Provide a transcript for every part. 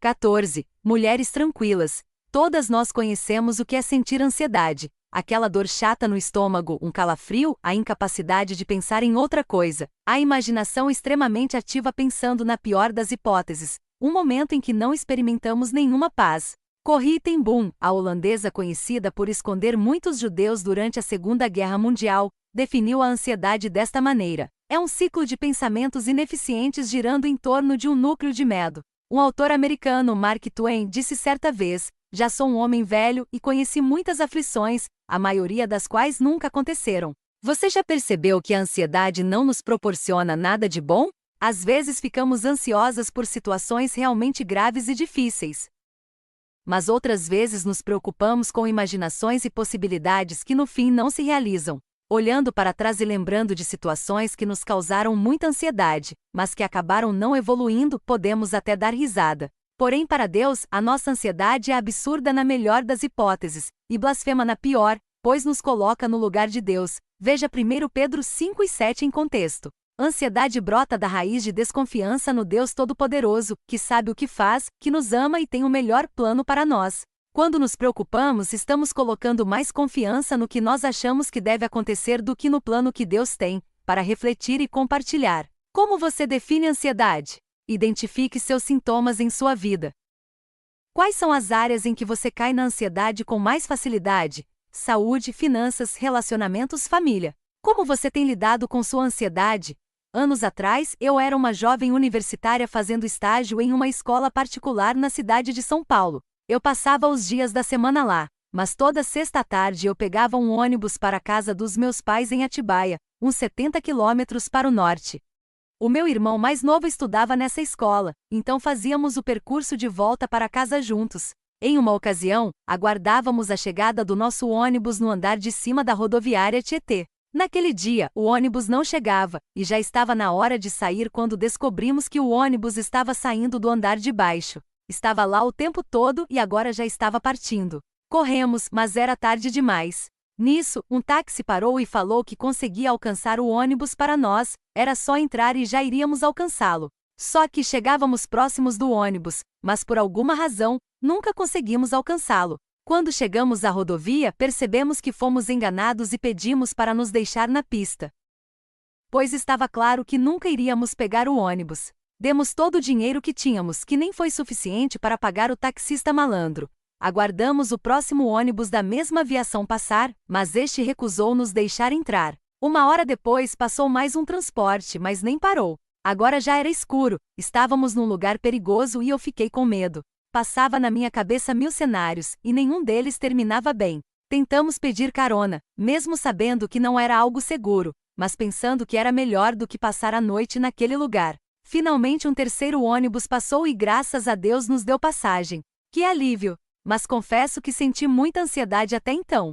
14. Mulheres tranquilas. Todas nós conhecemos o que é sentir ansiedade. Aquela dor chata no estômago, um calafrio, a incapacidade de pensar em outra coisa, a imaginação extremamente ativa pensando na pior das hipóteses, um momento em que não experimentamos nenhuma paz. Corrie ten Boom, a holandesa conhecida por esconder muitos judeus durante a Segunda Guerra Mundial, definiu a ansiedade desta maneira: é um ciclo de pensamentos ineficientes girando em torno de um núcleo de medo. Um autor americano, Mark Twain, disse certa vez: já sou um homem velho e conheci muitas aflições, a maioria das quais nunca aconteceram. Você já percebeu que a ansiedade não nos proporciona nada de bom? Às vezes ficamos ansiosas por situações realmente graves e difíceis. Mas outras vezes nos preocupamos com imaginações e possibilidades que no fim não se realizam. Olhando para trás e lembrando de situações que nos causaram muita ansiedade, mas que acabaram não evoluindo, podemos até dar risada. Porém, para Deus, a nossa ansiedade é absurda na melhor das hipóteses, e blasfema na pior, pois nos coloca no lugar de Deus. Veja 1 Pedro 5 e 7 em contexto. Ansiedade brota da raiz de desconfiança no Deus Todo-Poderoso, que sabe o que faz, que nos ama e tem o melhor plano para nós. Quando nos preocupamos, estamos colocando mais confiança no que nós achamos que deve acontecer do que no plano que Deus tem, para refletir e compartilhar. Como você define ansiedade? Identifique seus sintomas em sua vida. Quais são as áreas em que você cai na ansiedade com mais facilidade? Saúde, finanças, relacionamentos, família. Como você tem lidado com sua ansiedade? Anos atrás, eu era uma jovem universitária fazendo estágio em uma escola particular na cidade de São Paulo. Eu passava os dias da semana lá, mas toda sexta à tarde eu pegava um ônibus para a casa dos meus pais em Atibaia, uns 70 quilômetros para o norte. O meu irmão mais novo estudava nessa escola, então fazíamos o percurso de volta para casa juntos. Em uma ocasião, aguardávamos a chegada do nosso ônibus no andar de cima da rodoviária Tietê. Naquele dia, o ônibus não chegava, e já estava na hora de sair quando descobrimos que o ônibus estava saindo do andar de baixo. Estava lá o tempo todo e agora já estava partindo. Corremos, mas era tarde demais. Nisso, um táxi parou e falou que conseguia alcançar o ônibus para nós, era só entrar e já iríamos alcançá-lo. Só que chegávamos próximos do ônibus, mas por alguma razão, nunca conseguimos alcançá-lo. Quando chegamos à rodovia, percebemos que fomos enganados e pedimos para nos deixar na pista, pois estava claro que nunca iríamos pegar o ônibus. Demos todo o dinheiro que tínhamos, que nem foi suficiente para pagar o taxista malandro. Aguardamos o próximo ônibus da mesma aviação passar, mas este recusou nos deixar entrar. Uma hora depois passou mais um transporte, mas nem parou. Agora já era escuro, estávamos num lugar perigoso e eu fiquei com medo. Passava na minha cabeça 1000 cenários, e nenhum deles terminava bem. Tentamos pedir carona, mesmo sabendo que não era algo seguro, mas pensando que era melhor do que passar a noite naquele lugar. Finalmente um terceiro ônibus passou e graças a Deus nos deu passagem. Que alívio! Mas confesso que senti muita ansiedade até então.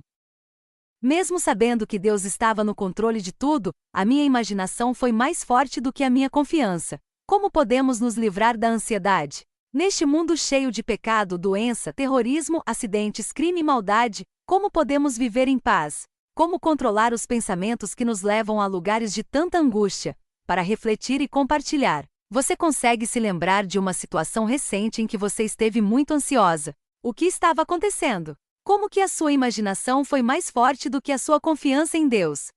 Mesmo sabendo que Deus estava no controle de tudo, a minha imaginação foi mais forte do que a minha confiança. Como podemos nos livrar da ansiedade? Neste mundo cheio de pecado, doença, terrorismo, acidentes, crime e maldade, como podemos viver em paz? Como controlar os pensamentos que nos levam a lugares de tanta angústia? Para refletir e compartilhar. Você consegue se lembrar de uma situação recente em que você esteve muito ansiosa? O que estava acontecendo? Como que a sua imaginação foi mais forte do que a sua confiança em Deus?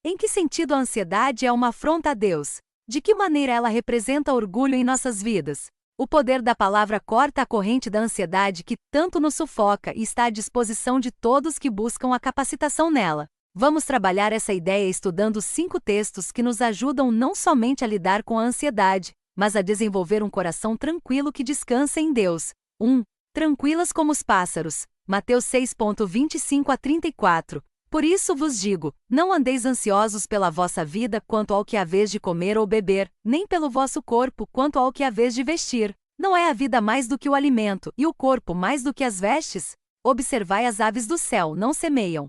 Em que sentido a ansiedade é uma afronta a Deus? De que maneira ela representa orgulho em nossas vidas? O poder da palavra corta a corrente da ansiedade que tanto nos sufoca e está à disposição de todos que buscam a capacitação nela. Vamos trabalhar essa ideia estudando 5 textos que nos ajudam não somente a lidar com a ansiedade, mas a desenvolver um coração tranquilo que descansa em Deus. 1. Tranquilas como os pássaros. Mateus 6:25 a 34. Por isso vos digo, não andeis ansiosos pela vossa vida quanto ao que haveis de comer ou beber, nem pelo vosso corpo quanto ao que haveis de vestir. Não é a vida mais do que o alimento, e o corpo mais do que as vestes? Observai as aves do céu, não semeiam,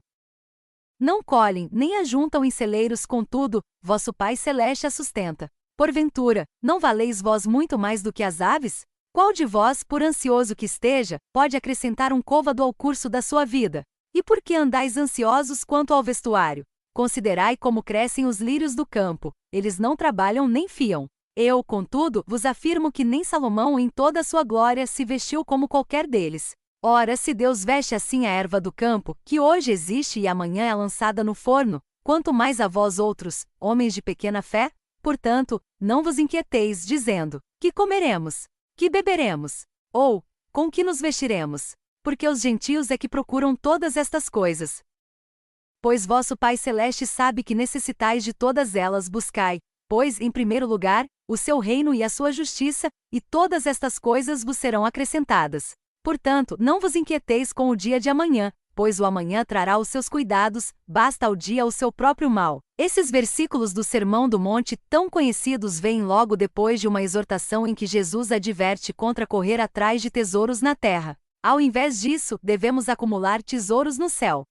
não colhem, nem ajuntam em celeiros, contudo, vosso Pai Celeste a sustenta. Porventura, não valeis vós muito mais do que as aves? Qual de vós, por ansioso que esteja, pode acrescentar um côvado ao curso da sua vida? E por que andais ansiosos quanto ao vestuário? Considerai como crescem os lírios do campo, eles não trabalham nem fiam. Eu, contudo, vos afirmo que nem Salomão em toda a sua glória se vestiu como qualquer deles. Ora, se Deus veste assim a erva do campo, que hoje existe e amanhã é lançada no forno, quanto mais a vós outros, homens de pequena fé? Portanto, não vos inquieteis, dizendo: que comeremos? Que beberemos? Ou, com que nos vestiremos? Porque os gentios é que procuram todas estas coisas. Pois vosso Pai Celeste sabe que necessitais de todas elas. Buscai, pois, em primeiro lugar, o seu reino e a sua justiça, e todas estas coisas vos serão acrescentadas. Portanto, não vos inquieteis com o dia de amanhã, pois o amanhã trará os seus cuidados, basta ao dia o seu próprio mal. Esses versículos do Sermão do Monte, tão conhecidos, vêm logo depois de uma exortação em que Jesus adverte contra correr atrás de tesouros na terra. Ao invés disso, devemos acumular tesouros no céu.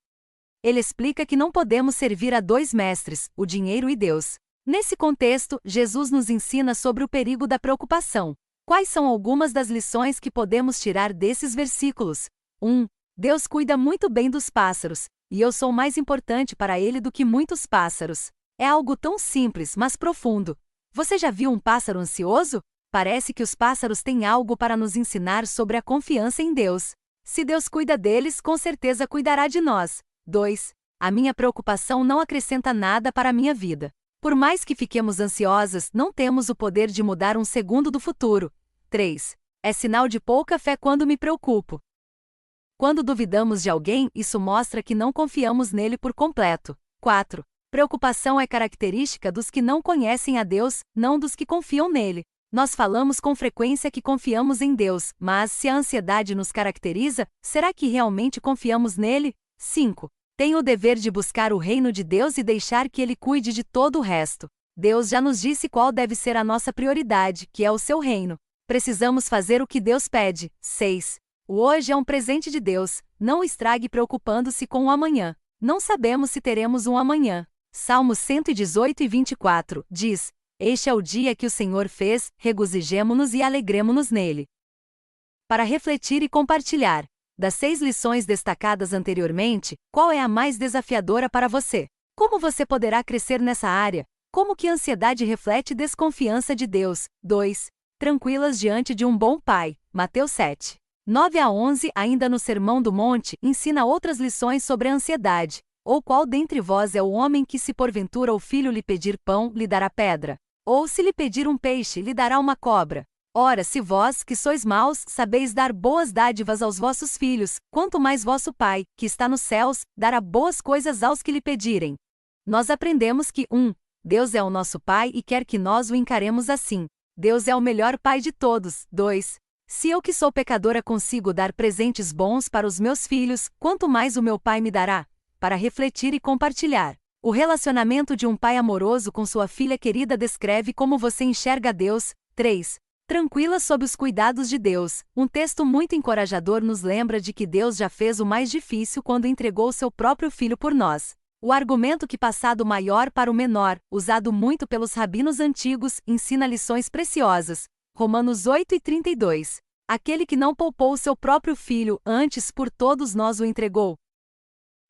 Ele explica que não podemos servir a dois mestres, o dinheiro e Deus. Nesse contexto, Jesus nos ensina sobre o perigo da preocupação. Quais são algumas das lições que podemos tirar desses versículos? 1. Deus cuida muito bem dos pássaros, e eu sou mais importante para Ele do que muitos pássaros. É algo tão simples, mas profundo. Você já viu um pássaro ansioso? Parece que os pássaros têm algo para nos ensinar sobre a confiança em Deus. Se Deus cuida deles, com certeza cuidará de nós. 2. A minha preocupação não acrescenta nada para a minha vida. Por mais que fiquemos ansiosas, não temos o poder de mudar um segundo do futuro. 3. É sinal de pouca fé quando me preocupo. Quando duvidamos de alguém, isso mostra que não confiamos nele por completo. 4. Preocupação é característica dos que não conhecem a Deus, não dos que confiam nele. Nós falamos com frequência que confiamos em Deus, mas se a ansiedade nos caracteriza, será que realmente confiamos nele? 5. Tenho o dever de buscar o reino de Deus e deixar que Ele cuide de todo o resto. Deus já nos disse qual deve ser a nossa prioridade, que é o seu reino. Precisamos fazer o que Deus pede. 6. O hoje é um presente de Deus, não o estrague preocupando-se com o amanhã. Não sabemos se teremos um amanhã. Salmos 118 e 24, diz: Este é o dia que o Senhor fez, regozijemo-nos e alegremo-nos nele. Para refletir e compartilhar. Das 6 lições destacadas anteriormente, qual é a mais desafiadora para você? Como você poderá crescer nessa área? Como que a ansiedade reflete desconfiança de Deus? 2. Tranquilas diante de um bom pai. Mateus 7. 9 a 11. Ainda no Sermão do Monte, ensina outras lições sobre a ansiedade. Ou qual dentre vós é o homem que, se porventura o filho lhe pedir pão, lhe dará pedra? Ou se lhe pedir um peixe, lhe dará uma cobra? Ora, se vós, que sois maus, sabeis dar boas dádivas aos vossos filhos, quanto mais vosso Pai, que está nos céus, dará boas coisas aos que lhe pedirem. Nós aprendemos que 1. Deus é o nosso Pai e quer que nós o encaremos assim. Deus é o melhor Pai de todos. 2. Se eu que sou pecadora consigo dar presentes bons para os meus filhos, quanto mais o meu Pai me dará? Para refletir e compartilhar. O relacionamento de um pai amoroso com sua filha querida descreve como você enxerga Deus. 3. Tranquila sob os cuidados de Deus. Um texto muito encorajador nos lembra de que Deus já fez o mais difícil quando entregou seu próprio filho por nós. O argumento que passar do maior para o menor, usado muito pelos rabinos antigos, ensina lições preciosas. Romanos 8 e 32. Aquele que não poupou seu próprio filho, antes por todos nós o entregou.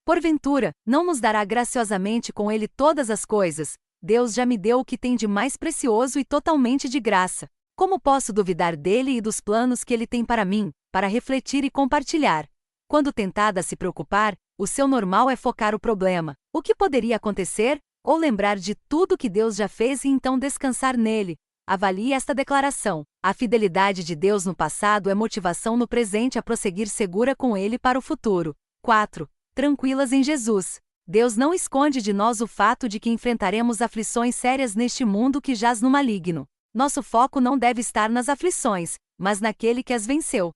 Porventura, não nos dará graciosamente com ele todas as coisas? Deus já me deu o que tem de mais precioso e totalmente de graça. Como posso duvidar dele e dos planos que ele tem para mim, para refletir e compartilhar? Quando tentada a se preocupar, o seu normal é focar o problema. O que poderia acontecer? Ou lembrar de tudo que Deus já fez e então descansar nele. Avalie esta declaração. A fidelidade de Deus no passado é motivação no presente a prosseguir segura com ele para o futuro. 4. Tranquilas em Jesus. Deus não esconde de nós o fato de que enfrentaremos aflições sérias neste mundo que jaz no maligno. Nosso foco não deve estar nas aflições, mas naquele que as venceu.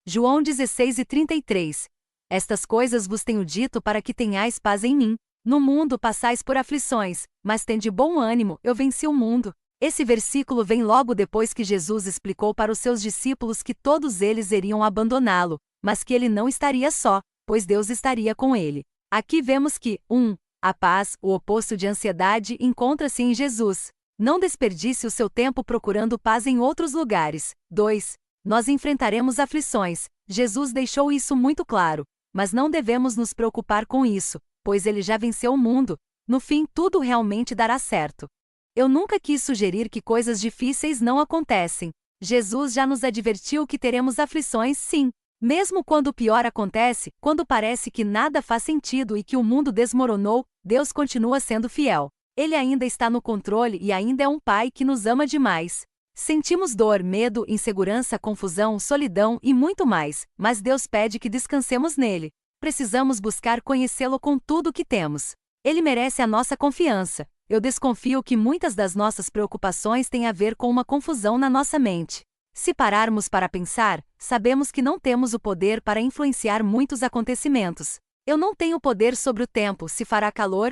João 16 e 33. Estas coisas vos tenho dito para que tenhais paz em mim. No mundo passais por aflições, mas tende bom ânimo, eu venci o mundo. Esse versículo vem logo depois que Jesus explicou para os seus discípulos que todos eles iriam abandoná-lo, mas que ele não estaria só, pois Deus estaria com ele. Aqui vemos que, 1. A paz, o oposto de ansiedade, encontra-se em Jesus. Não desperdice o seu tempo procurando paz em outros lugares. 2. Nós enfrentaremos aflições. Jesus deixou isso muito claro. Mas não devemos nos preocupar com isso, pois ele já venceu o mundo. No fim, tudo realmente dará certo. Eu nunca quis sugerir que coisas difíceis não acontecem. Jesus já nos advertiu que teremos aflições, sim. Mesmo quando o pior acontece, quando parece que nada faz sentido e que o mundo desmoronou, Deus continua sendo fiel. Ele ainda está no controle e ainda é um Pai que nos ama demais. Sentimos dor, medo, insegurança, confusão, solidão e muito mais, mas Deus pede que descansemos nele. Precisamos buscar conhecê-lo com tudo o que temos. Ele merece a nossa confiança. Eu desconfio que muitas das nossas preocupações têm a ver com uma confusão na nossa mente. Se pararmos para pensar, sabemos que não temos o poder para influenciar muitos acontecimentos. Eu não tenho poder sobre o tempo, se fará calor,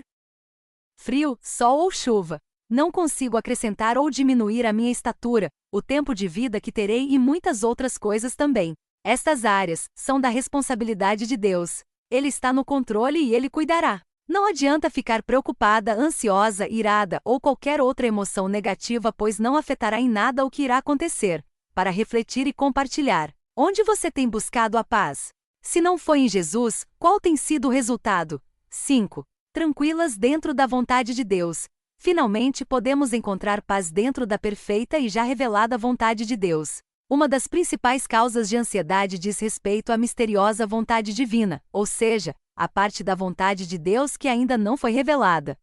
frio, sol ou chuva. Não consigo acrescentar ou diminuir a minha estatura, o tempo de vida que terei e muitas outras coisas também. Estas áreas são da responsabilidade de Deus. Ele está no controle e Ele cuidará. Não adianta ficar preocupada, ansiosa, irada ou qualquer outra emoção negativa, pois não afetará em nada o que irá acontecer. Para refletir e compartilhar. Onde você tem buscado a paz? Se não foi em Jesus, qual tem sido o resultado? 5. Tranquilas dentro da vontade de Deus. Finalmente podemos encontrar paz dentro da perfeita e já revelada vontade de Deus. Uma das principais causas de ansiedade diz respeito à misteriosa vontade divina, ou seja, a parte da vontade de Deus que ainda não foi revelada.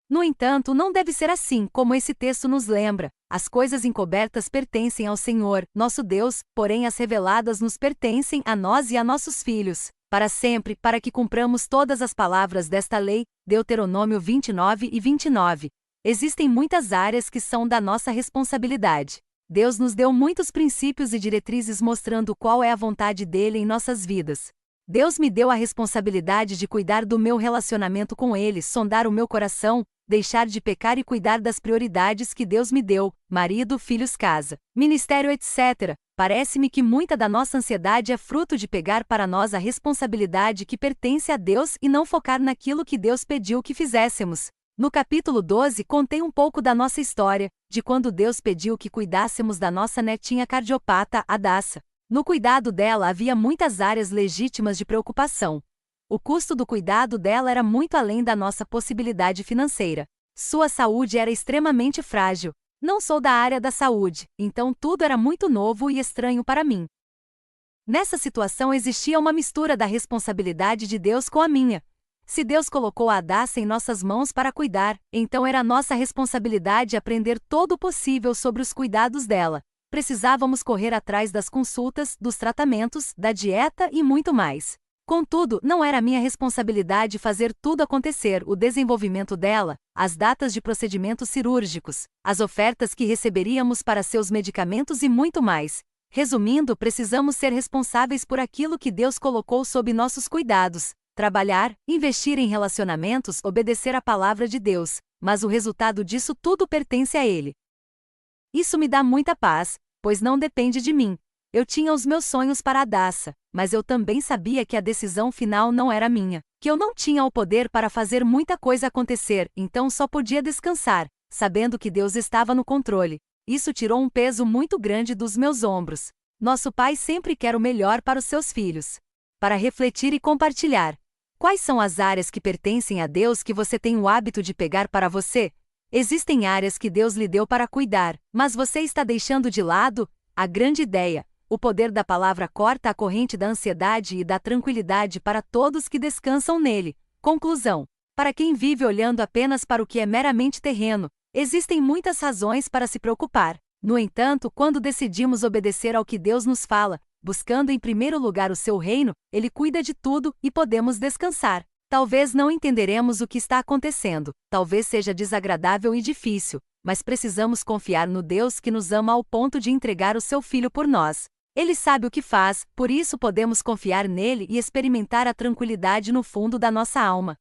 No entanto, não deve ser assim, como esse texto nos lembra. As coisas encobertas pertencem ao Senhor, nosso Deus, porém as reveladas nos pertencem a nós e a nossos filhos, para sempre, para que cumpramos todas as palavras desta lei. Deuteronômio 29 e 29. Existem muitas áreas que são da nossa responsabilidade. Deus nos deu muitos princípios e diretrizes mostrando qual é a vontade dele em nossas vidas. Deus me deu a responsabilidade de cuidar do meu relacionamento com Ele, sondar o meu coração, deixar de pecar e cuidar das prioridades que Deus me deu, marido, filhos, casa, ministério, etc. Parece-me que muita da nossa ansiedade é fruto de pegar para nós a responsabilidade que pertence a Deus e não focar naquilo que Deus pediu que fizéssemos. No capítulo 12 contei um pouco da nossa história, de quando Deus pediu que cuidássemos da nossa netinha cardiopata, a Daça. No cuidado dela havia muitas áreas legítimas de preocupação. O custo do cuidado dela era muito além da nossa possibilidade financeira. Sua saúde era extremamente frágil. Não sou da área da saúde, então tudo era muito novo e estranho para mim. Nessa situação existia uma mistura da responsabilidade de Deus com a minha. Se Deus colocou a Daça em nossas mãos para cuidar, então era nossa responsabilidade aprender todo o possível sobre os cuidados dela. Precisávamos correr atrás das consultas, dos tratamentos, da dieta e muito mais. Contudo, não era minha responsabilidade fazer tudo acontecer, o desenvolvimento dela, as datas de procedimentos cirúrgicos, as ofertas que receberíamos para seus medicamentos e muito mais. Resumindo, precisamos ser responsáveis por aquilo que Deus colocou sob nossos cuidados. Trabalhar, investir em relacionamentos, obedecer à palavra de Deus, mas o resultado disso tudo pertence a Ele. Isso me dá muita paz, pois não depende de mim. Eu tinha os meus sonhos para a Daça, mas eu também sabia que a decisão final não era minha, que eu não tinha o poder para fazer muita coisa acontecer, então só podia descansar, sabendo que Deus estava no controle. Isso tirou um peso muito grande dos meus ombros. Nosso Pai sempre quer o melhor para os seus filhos. Para refletir e compartilhar. Quais são as áreas que pertencem a Deus que você tem o hábito de pegar para você? Existem áreas que Deus lhe deu para cuidar, mas você está deixando de lado? A grande ideia. O poder da palavra corta a corrente da ansiedade e da tranquilidade para todos que descansam nele. Conclusão. Para quem vive olhando apenas para o que é meramente terreno, existem muitas razões para se preocupar. No entanto, quando decidimos obedecer ao que Deus nos fala, buscando em primeiro lugar o seu reino, Ele cuida de tudo e podemos descansar. Talvez não entenderemos o que está acontecendo, talvez seja desagradável e difícil, mas precisamos confiar no Deus que nos ama ao ponto de entregar o seu Filho por nós. Ele sabe o que faz, por isso podemos confiar nele e experimentar a tranquilidade no fundo da nossa alma.